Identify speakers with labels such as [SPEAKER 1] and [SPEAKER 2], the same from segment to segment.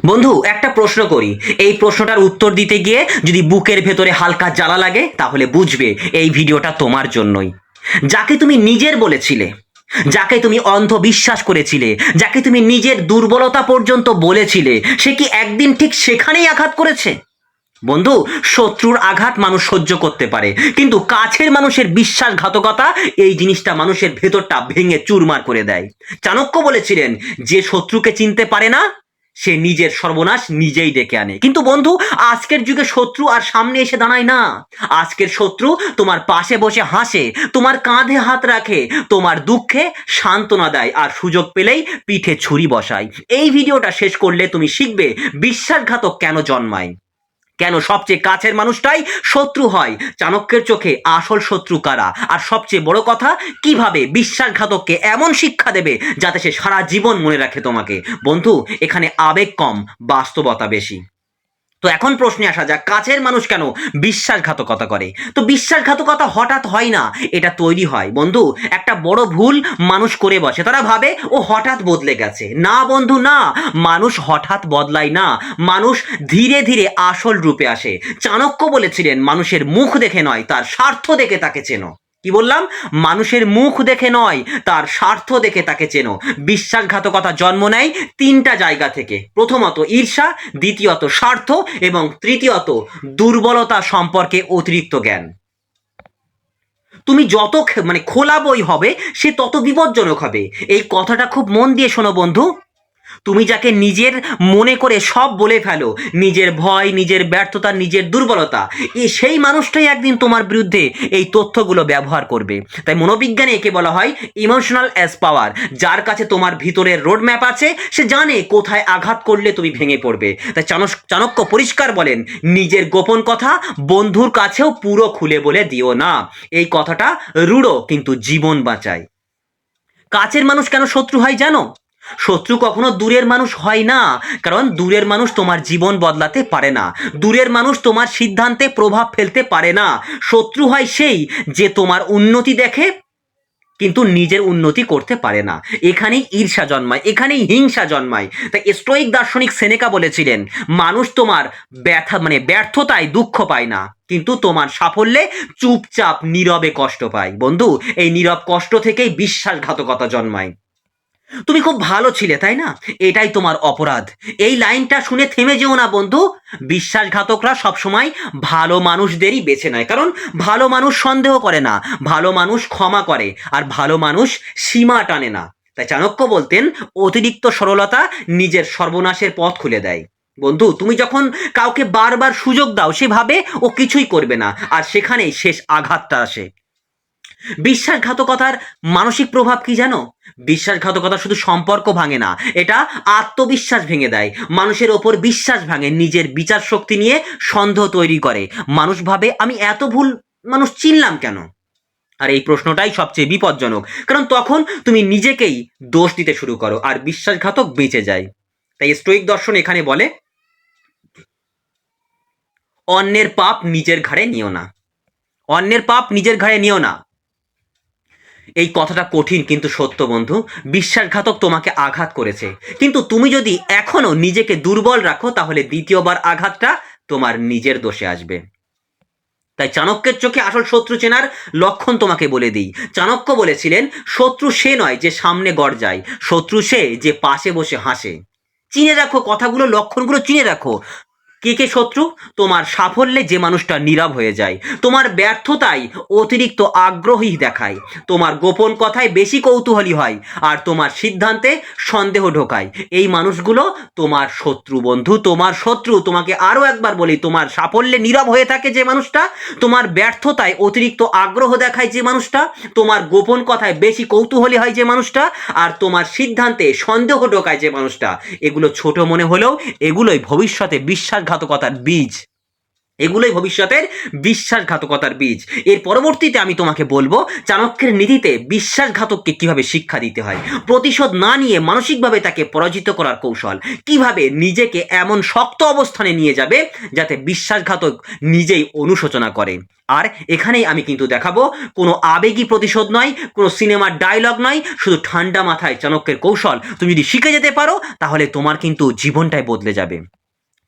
[SPEAKER 1] বন্ধু, একটা প্রশ্ন করি। এই প্রশ্নটার উত্তর দিতে গিয়ে যদি বুকের ভেতরে হালকা জ্বালা লাগে তাহলে বুঝবে এই ভিডিওটা তোমার জন্যই। যাকে তুমি নিজের বলেছিলে, যাকে তুমি অন্ধবিশ্বাস করেছিলে, যাকে তুমি নিজের দুর্বলতা পর্যন্ত বলেছিলে, সে কি একদিন ঠিক সেখানেই আঘাত করেছে? বন্ধু, শত্রুর আঘাত মানুষ সহ্য করতে পারে, কিন্তু কাছের মানুষের বিশ্বাসঘাতকতা এই জিনিসটা মানুষের ভেতরটা ভেঙে চুরমার করে দেয়। চাণক্য বলেছিলেন, যে শত্রুকে চিনতে পারে না সে নিজের সর্বনাশ নিজেই ডেকে আনে। কিন্তু বন্ধু, আজকের যুগে শত্রু আর সামনে এসে দাঁড়ায় না। আজকের শত্রু তোমার পাশে বসে হাসে, তোমার কাঁধে হাত রাখে, তোমার দুঃখে সান্ত্বনা দেয়, আর সুযোগ পেলেই পিঠে ছুরি বসায়। এই ভিডিওটা শেষ করলে তুমি শিখবে বিশ্বাসঘাতক কেন জন্মায়, কেন সবচেয়ে কাছের মানুষটাই শত্রু হয়, চাণক্যের চোখে আসল শত্রু কারা, আর সবচেয়ে বড় কথা, কিভাবে বিশ্বাসঘাতককে এমন শিক্ষা দেবে যাতে সে সারা জীবন মনে রাখে তোমাকে। বন্ধু, এখানে আবেগ কম, বাস্তবতা বেশি। তো এখন প্রশ্নে আসা যাক, কাছের মানুষ কেন বিশ্বাসঘাতকতা করে? তো বিশ্বাসঘাতকতা হঠাৎ হয় না, এটা তৈরি হয়। বন্ধু, একটা বড় ভুল মানুষ করে বসে, তারা ভাবে ও হঠাৎ বদলে গেছে। না বন্ধু, না, মানুষ হঠাৎ বদলায় না, মানুষ ধীরে ধীরে আসল রূপে আসে। চাণক্য বলেছিলেন, মানুষের মুখ দেখে নয়, তার স্বার্থ দেখে তাকে চেনো। কি বললাম? মানুষের মুখ দেখে নয়, তার স্বার্থ দেখে তাকে চেনো। বিশ্বাসঘাতকতা জন্ম নেয় তিনটা জায়গা থেকে: প্রথমত ঈর্ষা, দ্বিতীয়ত স্বার্থ, এবং তৃতীয়ত দুর্বলতা সম্পর্কে অতিরিক্ত জ্ঞান। তুমি যত খোলা বই হবে, সে তত বিপজ্জনক হবে। এই কথাটা খুব মন দিয়ে শোনো বন্ধু। তুমি যাকে নিজের মনে করে সব বলে ফেলো, নিজের ভয়, নিজের ব্যর্থতা, নিজের দুর্বলতা, সেই মানুষটাই একদিন তোমার বিরুদ্ধে এই তথ্যগুলো ব্যবহার করবে। তাই মনোবিজ্ঞানে একে বলা হয় ইমোশনাল অ্যাজ পাওয়ার। যার কাছে তোমার ভিতরের রোডম্যাপ আছে, সে জানে কোথায় আঘাত করলে তুমি ভেঙে পড়বে। তাই চাণক্য পরিষ্কার বলেন, নিজের গোপন কথা বন্ধুর কাছেও পুরো খুলে বলে দিও না। এই কথাটা রূঢ়, কিন্তু জীবন বাঁচায়। কাছের মানুষ কেন শত্রু হয় জানো? শত্রু কখনো দূরের মানুষ হয় না, কারণ দূরের মানুষ তোমার জীবন বদলাতে পারে না, দূরের মানুষ তোমার সিদ্ধান্তে প্রভাব ফেলতে পারে না। শত্রু হয় সেই যে তোমার উন্নতি দেখে কিন্তু নিজের উন্নতি করতে পারে না। এখানেই ঈর্ষা জন্মায়, এখানেই হিংসা জন্মায়। তাই স্টোইক দার্শনিক সেনেকা বলেছিলেন, মানুষ তোমার ব্যর্থতায় দুঃখ পায় না, কিন্তু তোমার সাফল্যে চুপচাপ নীরবে কষ্ট পায়। বন্ধু, এই নীরব কষ্ট থেকেই বিশ্বাসঘাতকতা জন্মায়। তুমি খুব ভালো ছিলে, তাই না? এটাই তোমার অপরাধ। এই লাইনটা শুনে থেমে যেও না বন্ধু। বিশ্বাসঘাতকরা সবসময় ভালো মানুষদেরই বেছে নেয়, কারণ ভালো মানুষ সন্দেহ করে না, ভালো মানুষ ক্ষমা করে, আর ভালো মানুষ সীমা টানে না। তাই চাণক্য বলতেন, অতিরিক্ত সরলতা নিজের সর্বনাশের পথ খুলে দেয়। বন্ধু, তুমি যখন কাউকে বারবার সুযোগ দাও, সে ভাবে ও কিছুই করবে না, আর সেখানেই শেষ আঘাতটা আসে। বিশ্বাসঘাতকতার মানসিক প্রভাব কি জানো? বিশ্বাসঘাতকতা শুধু সম্পর্ক ভাঙে না, এটা আত্মবিশ্বাস ভেঙে দেয়। মানুষের ওপর বিশ্বাস ভাঙে, নিজের বিচার শক্তি নিয়ে সন্দেহ তৈরি করে। মানুষ ভাবে, আমি এত ভুল মানুষ চিনলাম কেন? আর এই প্রশ্নটাই সবচেয়ে বিপজ্জনক, কারণ তখন তুমি নিজেকেই দোষ দিতে শুরু করো, আর বিশ্বাসঘাতক বেঁচে যায়। তাই স্টোইক দর্শন এখানে বলে, অন্যের পাপ নিজের ঘাড়ে নিও না। অন্যের পাপ নিজের ঘাড়ে নিও না। এই কথাটা কঠিন কিন্তু সত্য বন্ধু। বিশ্বাসঘাতক তোমাকে আঘাত করেছে, কিন্তু তুমি যদি এখনো নিজেকে দুর্বল রাখো, তাহলে দ্বিতীয়বার আঘাতটা তোমার নিজের দোষে আসবে। তাই চাণক্যের চোখে আসল শত্রু চেনার লক্ষণ তোমাকে বলে দিই। চাণক্য বলেছিলেন, শত্রু সে নয় যে সামনে গর্জায়, শত্রু সে যে পাশে বসে হাসে। চিনে রাখো কথাগুলো, লক্ষণগুলো চিনে রাখো। কে কে শত্রু? তোমার সাফল্যে যে মানুষটা নীরব হয়ে যায়, তোমার ব্যর্থতায় অতিরিক্ত আগ্রহী দেখায়, তোমার গোপন কথায় বেশি কৌতূহলী হয়, আর তোমার সিদ্ধান্তে সন্দেহ ঢোকায়, এই মানুষগুলো তোমার শত্রু বন্ধু, তোমার শত্রু। তোমাকে আরও একবার বলি, তোমার সাফল্যে নীরব হয়ে থাকে যে মানুষটা, তোমার ব্যর্থতায় অতিরিক্ত আগ্রহ দেখায় যে মানুষটা, তোমার গোপন কথায় বেশি কৌতূহলী হয় যে মানুষটা, আর তোমার সিদ্ধান্তে সন্দেহ ঢোকায় যে মানুষটা, এগুলো ছোট মনে হলেও এগুলোই ভবিষ্যতে বিশ্বাসঘাতকতার বীজ। এগুলোই ভবিষ্যতের বিশ্বাসঘাতকতার বীজ। এর পরবর্তীতে আমি তোমাকে বলবো চাণক্যের নীতিতে বিশ্বাসঘাতককে কিভাবে শিক্ষা দিতে হয়, প্রতিশোধ না নিয়ে মানসিকভাবে তাকে পরাজিত করার কৌশল, কিভাবে নিজেকে এমন শক্ত অবস্থানে নিয়ে যাবে যাতে বিশ্বাসঘাতক নিজেই অনুশোচনা করে। আর এখানেই আমি কিন্তু দেখাবো কোনো আবেগী প্রতিশোধ নয়, কোনো সিনেমার ডায়লগ নয়, শুধু ঠান্ডা মাথায় চাণক্যের কৌশল তুমি যদি শিখে যেতে পারো তাহলে তোমার কিন্তু জীবনটাই বদলে যাবে,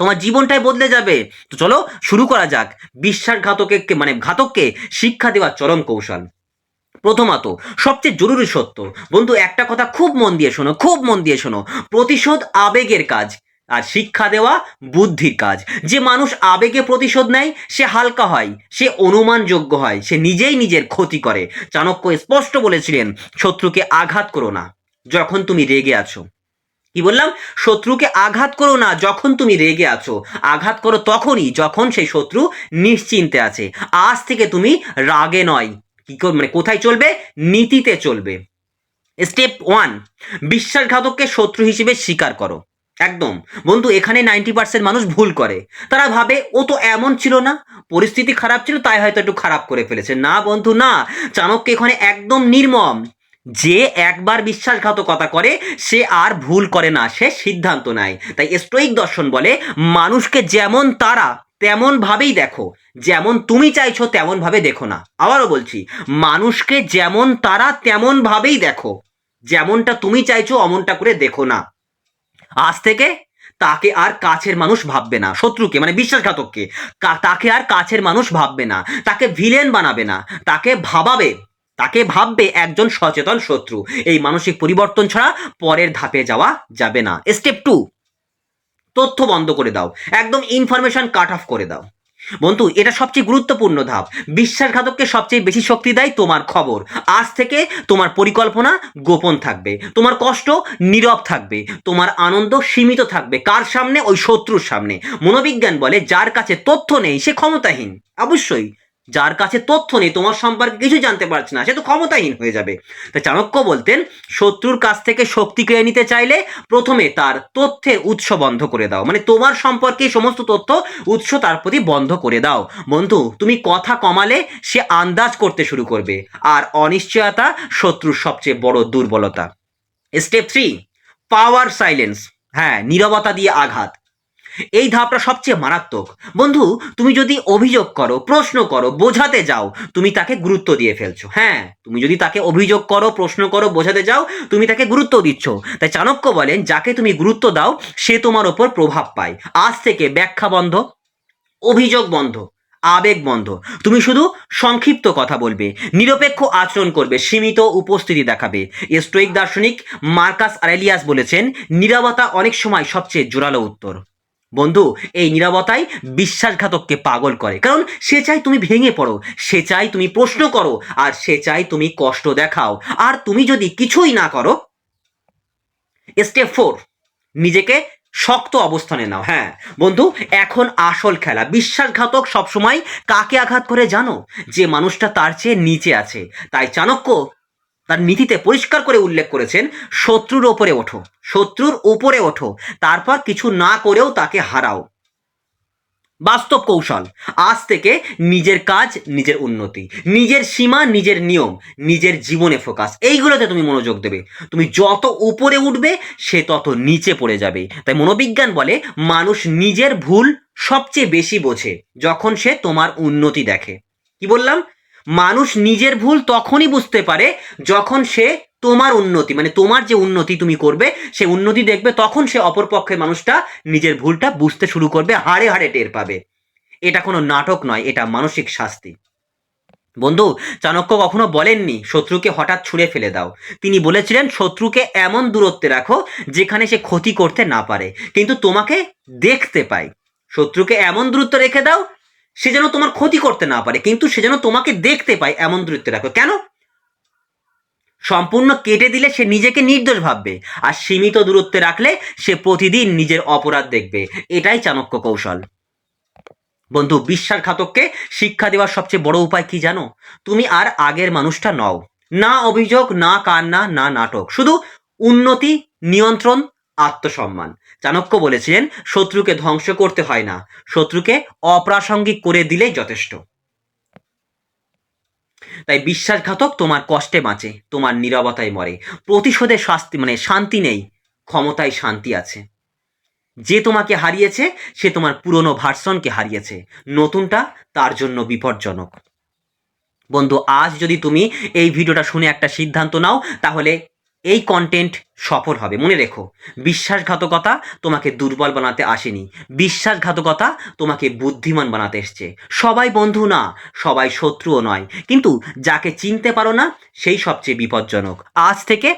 [SPEAKER 1] তোমার জীবনটাই বদলে যাবে। তো চলো শুরু করা যাক বিশ্বাসঘাতককে ঘাতককে শিক্ষা দেওয়ার চরম কৌশল। প্রথমত, সবচেয়ে জরুরি সত্য, বন্ধু একটা কথা খুব মন দিয়ে শোনো, খুব মন দিয়ে শোনো, প্রতিশোধ আবেগের কাজ আর শিক্ষা দেওয়া বুদ্ধির কাজ। যে মানুষ আবেগে প্রতিশোধ নেয় সে হালকা হয়, সে অনুমানযোগ্য হয়, সে নিজেই নিজের ক্ষতি করে। চাণক্য স্পষ্ট বলেছিলেন শত্রুকে আঘাত করো না যখন তুমি রেগে আছো। কি বললাম? শত্রুকে আঘাত করো না যখন তুমি রেগে আছো, আঘাত করো তখনই যখন সেই শত্রু নিশ্চিন্তে আছে। আজ থেকে তুমি রাগে নয়, কোথায় চলবে? নীতিতে চলবে। স্টেপ 1, বিশ্বাসঘাতককে শত্রু হিসেবে স্বীকার করো। একদম বন্ধু, এখানে 90% মানুষ ভুল করে। তারা ভাবে ও তো এমন ছিল না, পরিস্থিতি খারাপ ছিল তাই হয়তো একটু খারাপ করে ফেলেছে। না বন্ধু না, চাণক্য এখানে একদম নির্মম। যে একবার বিশ্বাসঘাতকতা করে সে আর ভুল করে না, সে সিদ্ধান্ত নেয়। তাই স্টোইক দর্শন বলে মানুষকে যেমন তারা তেমন ভাবেই দেখো, যেমন তুমি চাইছো তেমন ভাবে দেখো না। আবারও বলছি, মানুষকে যেমন তারা তেমন ভাবেই দেখো, যেমনটা তুমি চাইছো অমনটা করে দেখো না। আজ থেকে তাকে আর কাছের মানুষ ভাববে না, শত্রুকে বিশ্বাসঘাতককে তাকে আর কাছের মানুষ ভাববে না, তাকে ভিলেন বানাবে না, তাকে ভাববে একজন সচেতন শত্রু। এই মানসিক পরিবর্তন ছাড়া পরের ধাপে যাওয়া যাবে না। স্টেপ 2, তথ্য বন্ধ করে দাও, একদম ইনফরমেশন কাট অফ করে দাও। বন্ধু এটা সবচেয়ে গুরুত্বপূর্ণ ধাপ। বিশ্বাসঘাতককে সবচেয়ে বেশি শক্তি দেয় তোমার খবর। আজ থেকে তোমার পরিকল্পনা গোপন থাকবে, তোমার কষ্ট নীরব থাকবে, তোমার আনন্দ সীমিত থাকবে। কার সামনে? ওই শত্রুর সামনে। মনোবিজ্ঞান বলে যার কাছে তথ্য নেই সে ক্ষমতাহীন। অবশ্যই যার কাছে তথ্য নেই, তোমার সম্পর্কে কিছু জানতে পারছে না, সে তো ক্ষমতাহীন হয়ে যাবে। তাই চাণক্য বলতেন শত্রুর কাছ থেকে শক্তি কেড়ে নিতে চাইলে প্রথমে তার তথ্যের উৎস বন্ধ করে দাও, তোমার সম্পর্কে সমস্ত তথ্য উৎস তার প্রতি বন্ধ করে দাও। বন্ধু তুমি কথা কমালে সে আন্দাজ করতে শুরু করবে, আর অনিশ্চয়তা শত্রুর সবচেয়ে বড় দুর্বলতা। স্টেপ 3, পাওয়ার সাইলেন্স। হ্যাঁ, নীরবতা দিয়ে আঘাত। এই ধাপটা সবচেয়ে মারাত্মক। বন্ধু তুমি যদি অভিযোগ করো, প্রশ্ন করো, বোঝাতে যাও, তুমি তাকে গুরুত্ব দিয়ে ফেলছো। হ্যাঁ, তুমি যদি তাকে অভিযোগ করো, প্রশ্ন করো, বোঝাতে যাও, তুমি তাকে গুরুত্ব দিচ্ছ। তাই চাণক্য বলেন যাকে তুমি গুরুত্ব দাও সে তোমার ওপর প্রভাব পায়। আজ থেকে ব্যাখ্যা বন্ধ, অভিযোগ বন্ধ, আবেগ বন্ধ। তুমি শুধু সংক্ষিপ্ত কথা বলবে, নিরপেক্ষ আচরণ করবে, সীমিত উপস্থিতি দেখাবে। স্টোইক দার্শনিক মার্কাস আরেলিয়াস বলেছেন নীরবতা অনেক সময় সবচেয়ে জোরালো উত্তর। বন্ধু এই নীরবতাই বিশ্বাসঘাতককে পাগল করে, কারণ সে চাই তুমি ভেঙে পড়ো, সে চাই তুমি প্রশ্ন করো, আর সে চাই তুমি কষ্ট দেখাও। আর তুমি যদি কিছুই না করো। স্টেপ 4, নিজেকে শক্ত অবস্থানে নাও। হ্যাঁ বন্ধু, এখন আসল খেলা। বিশ্বাসঘাতক সবসময় কাকে আঘাত করে জানো? যে মানুষটা তার চেয়ে নিচে আছে। তাই চাণক্য তার নীতিতে পরিষ্কার করে উল্লেখ করেছেন শত্রুর ওপরে ওঠো, শত্রুর উপরে ওঠো, তারপর কিছু না করেও তাকে হারাও। বাস্তব কৌশল, আজ থেকে নিজের কাজ, নিজের উন্নতি, নিজের সীমা, নিজের নিয়ম, নিজের জীবনে ফোকাস, এইগুলোতে তুমি মনোযোগ দেবে। তুমি যত উপরে উঠবে সে তত নিচে পড়ে যাবে। তাই মনোবিজ্ঞান বলে মানুষ নিজের ভুল সবচেয়ে বেশি বোঝে যখন সে তোমার উন্নতি দেখে। কি বললাম? মানুষ নিজের ভুল তখনই বুঝতে পারে যখন সে তোমার উন্নতি, তোমার যে উন্নতি তুমি করবে সে উন্নতি দেখবে, তখন সে অপরপক্ষের মানুষটা নিজের ভুলটা বুঝতে শুরু করবে, হাড়ে হাড়ে টের পাবে। এটা কোনো নাটক নয়, এটা মানসিক শাস্তি। বন্ধু চাণক্য কখনো বলেননি শত্রুকে হঠাৎ ছুঁড়ে ফেলে দাও। তিনি বলেছিলেন শত্রুকে এমন দূরত্বে রাখো যেখানে সে ক্ষতি করতে না পারে কিন্তু তোমাকে দেখতে পায়। শত্রুকে এমন দূরত্ব রেখে দাও সে যেন তোমার ক্ষতি করতে না পারে কিন্তু সে যেন তোমাকে দেখতে পায়, এমন দূরত্বে রাখো। কেন? সম্পূর্ণ কেটে দিলে সে নিজেকে নির্দোষ ভাববে, আর সীমিত দূরত্বে রাখলে সে প্রতিদিন নিজের অপরাধ দেখবে। এটাই চাণক্য কৌশল। বন্ধু বিশ্বাসঘাতককে শিক্ষা দেওয়ার সবচেয়ে বড় উপায় কি জানো? তুমি আর আগের মানুষটা নও। না অভিযোগ, না কান্না, না নাটক, শুধু উন্নতি, নিয়ন্ত্রণ, আত্মসম্মান। চাণক্য বলেছিলেন, শত্রুকে ধ্বংস করতে হয় না, শত্রুকে অপ্রাসঙ্গিক করে দিলেই যথেষ্ট। তাই বিশ্বাসঘাতক তোমার কষ্টে বাঁচে, তোমার নীরবতায় মরে। প্রতিশোধে শান্তি নেই, ক্ষমতায় শান্তি আছে। যে তোমাকে হারিয়েছে সে তোমার পুরনো ভার্সনকে হারিয়েছে, নতুনটা তার জন্য বিপজ্জনক। বন্ধু, আজ যদি তুমি এই ভিডিওটা শুনে একটা সিদ্ধান্ত নাও, তাহলে এই কন্টেন্ট সফল হবে। মনে রেখো, বিশ্বাসঘাতকতা তোমাকে দুর্বল বানাতে আসেনি, বিশ্বাসঘাতকতা তোমাকে বুদ্ধিমান বানাতে এসছে। সবাই বন্ধু না, সবাই শত্রুও নয়, কিন্তু যাকে চিনতে পারো না সেই সবচেয়ে বিপজ্জনক। আজ থেকে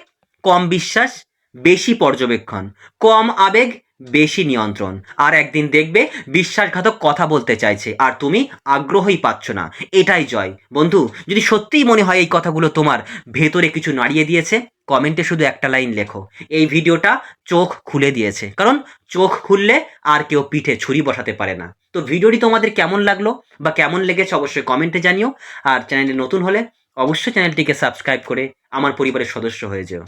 [SPEAKER 1] কম বিশ্বাস, বেশি পর্যবেক্ষণ, কম আবেগ, বেশি নিয়ন্ত্রণ। আর একদিন দেখবে বিশ্বাসঘাতক কথা বলতে চাইছে আর তুমি আগ্রহই পাচ্ছ না। এটাই জয়। বন্ধু, যদি সত্যিই মনে হয় এই কথাগুলো তোমার ভেতরে কিছু নাড়িয়ে দিয়েছে, কমেন্টে শুধু একটা লাইন লেখো, এই ভিডিওটা চোখ খুলে দিয়েছে। কারণ চোখ খুললে আর কেউ পিঠে ছুরি বসাতে পারে না। তো ভিডিওটি তোমাদের কেমন লাগলো বা কেমন লেগেছে অবশ্যই কমেন্টে জানিও। আর চ্যানেলে নতুন হলে অবশ্যই চ্যানেলটিকে সাবস্ক্রাইব করে আমার পরিবারের সদস্য হয়ে যেও।